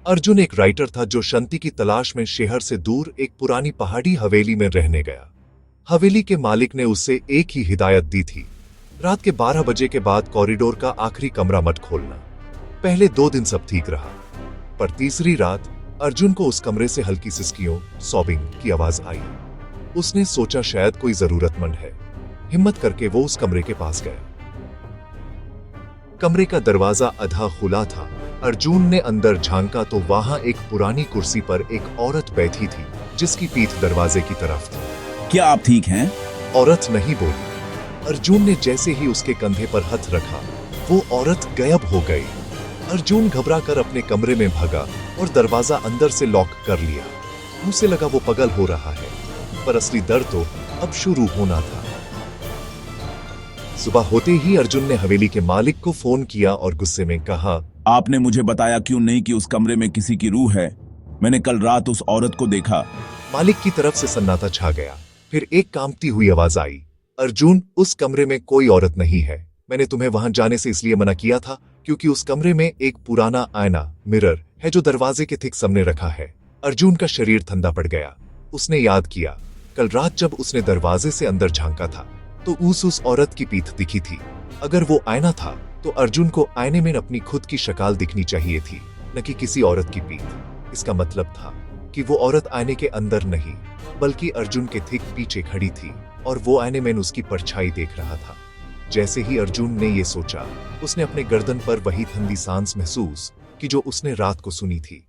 अर्जुन एक राइटर था जो शांति की तलाश में शहर से दूर एक पुरानी पहाड़ी हवेली में रहने गया। हवेली के मालिक ने उसे एक ही हिदायत दी थी, रात के 12 बजे के बाद कॉरिडोर का आखिरी कमरा मत खोलना। पहले 2 दिन सब ठीक रहा, पर तीसरी रात अर्जुन को उस कमरे से हल्की सिसकियों, सॉबिंग की आवाज आई। उसने सोचा शायद कोई जरूरतमंद है। हिम्मत करके वो उस कमरे के पास गया। कमरे का दरवाजा आधा खुला था। अर्जुन ने अंदर झांका तो वहां एक पुरानी कुर्सी पर एक औरत बैठी थी, जिसकी पीठ दरवाजे की तरफ थी। क्या आप ठीक हैं? औरत नहीं बोली। अर्जुन ने जैसे ही उसके कंधे पर हाथ रखा, वो औरत गायब हो गई। अर्जुन घबराकर अपने कमरे में भागा और दरवाजा अंदर से लॉक कर लिया। उसे लगा वो पागल हो रहा है, पर असली दर्द तो अब शुरू होना था। सुबह होते ही अर्जुन ने हवेली के मालिक को फोन किया और गुस्से में कहा, आपने मुझे बताया क्यों नहीं कि उस कमरे में किसी की रूह है? मैंने कल रात उस औरत को देखा। मालिक की तरफ से सन्नाटा छा गया। फिर एक कांपती हुई आवाज आई, अर्जुन, उस कमरे में कोई औरत नहीं है। मैंने तुम्हें वहां जाने से इसलिए मना किया था क्योंकि उस कमरे में एक पुराना आईना, मिरर है जो दरवाजे के ठीक सामने रखा है। अर्जुन का शरीर ठंडा पड़ गया। उसने याद किया, कल रात जब उसने दरवाजे से अंदर झांका था तो उस औरत की पीठ दिखी थी। अगर वो आईना था तो अर्जुन को आईने में अपनी खुद की शक्ल दिखनी चाहिए थी, न कि किसी औरत की पीठ। इसका मतलब था कि वो औरत आईने के अंदर नहीं, बल्कि अर्जुन के ठीक पीछे खड़ी थी और वो आईने में उसकी परछाई देख रहा था। जैसे ही अर्जुन ने ये सोचा, उसने अपने गर्दन पर वही ठंडी सांस महसूस की जो उसने रात को सुनी थी।